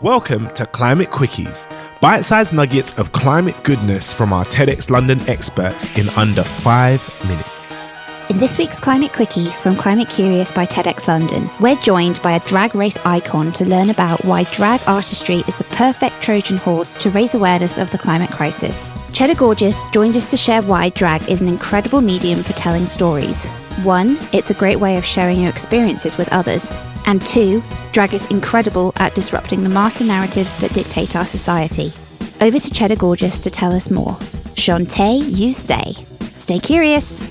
Welcome to Climate Quickies, bite-sized nuggets of climate goodness from our TEDx London experts in under 5 minutes. In this week's Climate Quickie from Climate Curious by TEDx London, we're joined by a drag race icon to learn about why drag artistry is the perfect Trojan horse to raise awareness of the climate crisis. Cheddar Gorgeous joins us to share why drag is an incredible medium for telling stories. 1, it's a great way of sharing your experiences with others. And 2, drag is incredible at disrupting the master narratives that dictate our society. Over to Cheddar Gorgeous to tell us more. Shantae, you stay. Stay curious.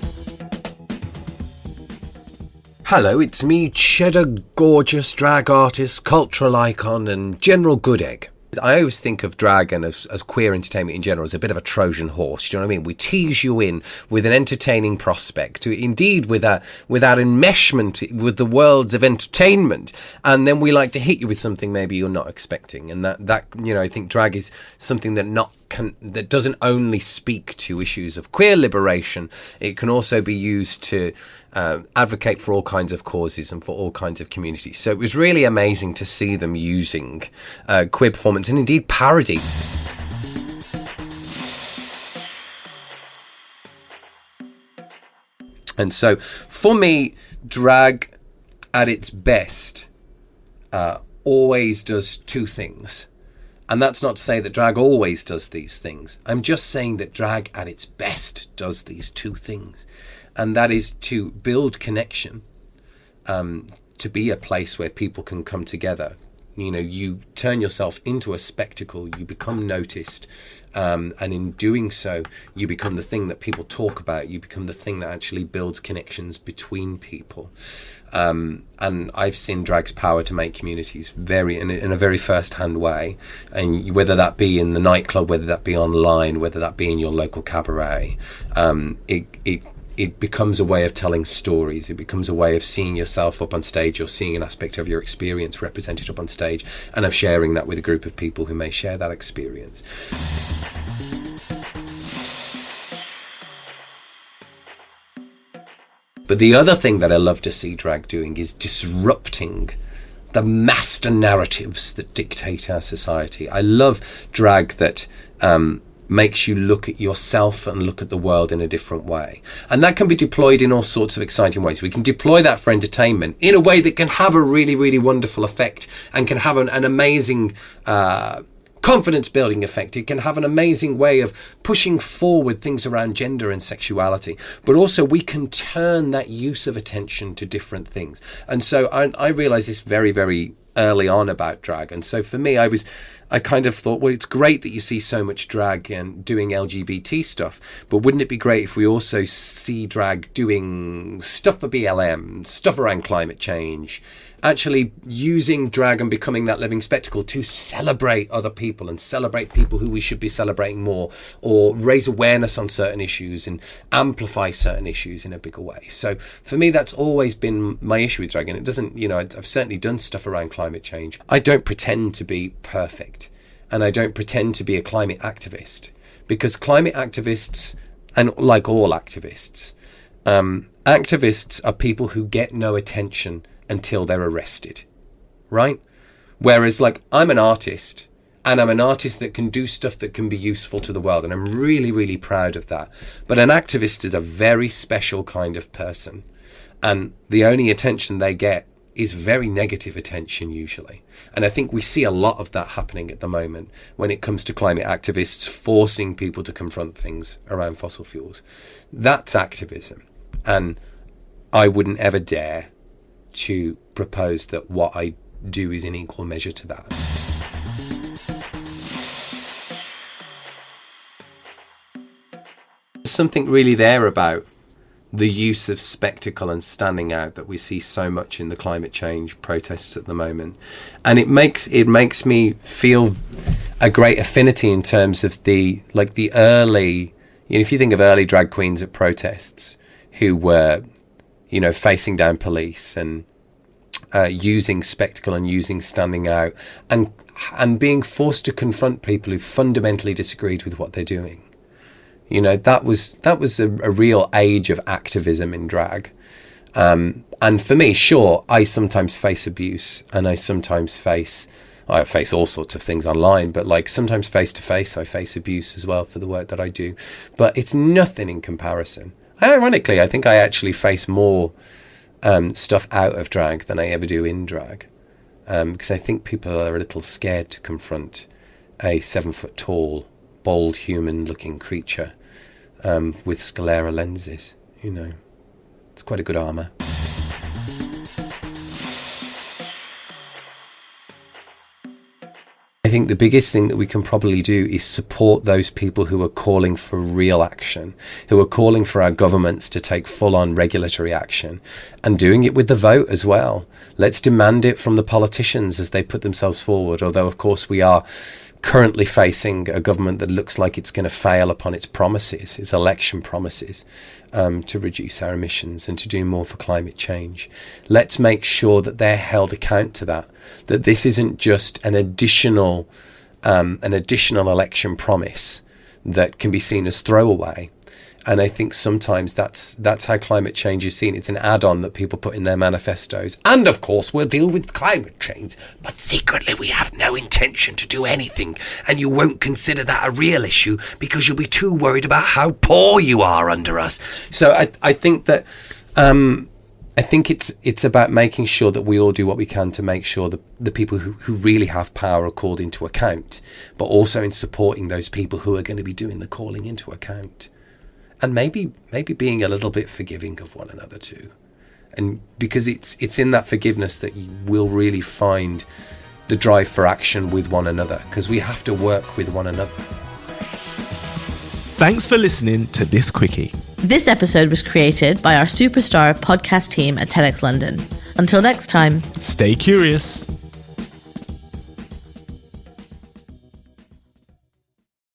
Hello, it's me, Cheddar Gorgeous, drag artist, cultural icon and general good egg. I always think of drag and as queer entertainment in general as a bit of a Trojan horse. Do you know what I mean? We tease you in with an entertaining prospect, indeed with our enmeshment with the worlds of entertainment, and then we like to hit you with something maybe you're not expecting. And that I think drag is something that doesn't only speak to issues of queer liberation. It can also be used to advocate for all kinds of causes and for all kinds of communities. So it was really amazing to see them using queer performance and indeed parody. And so for me, drag at its best always does two things. And that's not to say that drag always does these things. I'm just saying that drag at its best does these two things. And that is to build connection, to be a place where people can come together. You know, you turn yourself into a spectacle, you become noticed, and in doing so, you become the thing that people talk about. You become the thing that actually builds connections between people. And I've seen drag's power to make communities in a very first-hand way. And whether that be in the nightclub, whether that be online, whether that be in your local cabaret, it becomes a way of telling stories. It becomes a way of seeing yourself up on stage or seeing an aspect of your experience represented up on stage and of sharing that with a group of people who may share that experience. But the other thing that I love to see drag doing is disrupting the master narratives that dictate our society. I love drag that makes you look at yourself and look at the world in a different way. And that can be deployed in all sorts of exciting ways. We can deploy that for entertainment in a way that can have a really, really wonderful effect and can have an amazing confidence building effect. It can have an amazing way of pushing forward things around gender and sexuality. But also we can turn that use of attention to different things. And so I realized this very, very early on about drag. And so for me, I kind of thought, well, it's great that you see so much drag and doing LGBT stuff, but wouldn't it be great if we also see drag doing stuff for BLM, stuff around climate change, actually using drag and becoming that living spectacle to celebrate other people and celebrate people who we should be celebrating more, or raise awareness on certain issues and amplify certain issues in a bigger way. So for me, that's always been my issue with drag. And it doesn't, I've certainly done stuff around climate change. I don't pretend to be perfect. And I don't pretend to be a climate activist, because climate activists, and like all activists, activists are people who get no attention until they're arrested, right? Whereas I'm an artist, and I'm an artist that can do stuff that can be useful to the world. And I'm really, really proud of that. But an activist is a very special kind of person. And the only attention they get is very negative attention usually. And I think we see a lot of that happening at the moment when it comes to climate activists forcing people to confront things around fossil fuels. That's activism. And I wouldn't ever dare to propose that what I do is in equal measure to that. There's something really there about the use of spectacle and standing out that we see so much in the climate change protests at the moment. And it makes me feel a great affinity in terms of the early, if you think of early drag queens at protests who were, facing down police and using spectacle and using standing out and being forced to confront people who fundamentally disagreed with what they're doing. That was a real age of activism in drag. And for me, sure, I sometimes face abuse and I sometimes face I face all sorts of things online, but like sometimes face to face, I face abuse as well for the work that I do. But it's nothing in comparison. Ironically, I think I actually face more stuff out of drag than I ever do in drag, because I think people are a little scared to confront a 7 foot tall, bold human-looking creature with sclera lenses. You know, it's quite a good armour. I think the biggest thing that we can probably do is support those people who are calling for real action, who are calling for our governments to take full-on regulatory action, and doing it with the vote as well. Let's demand it from the politicians as they put themselves forward, although of course we are currently facing a government that looks like it's going to fail upon its promises, its election promises, to reduce our emissions and to do more for climate change. Let's make sure that they're held account to that this isn't just an additional election promise that can be seen as throwaway. And I think sometimes that's how climate change is seen. It's an add-on that people put in their manifestos. And of course, we'll deal with climate change, but secretly we have no intention to do anything. And you won't consider that a real issue because you'll be too worried about how poor you are under us. So I think that I think it's about making sure that we all do what we can to make sure that the people who really have power are called into account, but also in supporting those people who are going to be doing the calling into account. And maybe being a little bit forgiving of one another too. And because it's in that forgiveness that you will really find the drive for action with one another, because we have to work with one another. Thanks for listening to this quickie. This episode was created by our superstar podcast team at TEDx London. Until next time, Stay curious.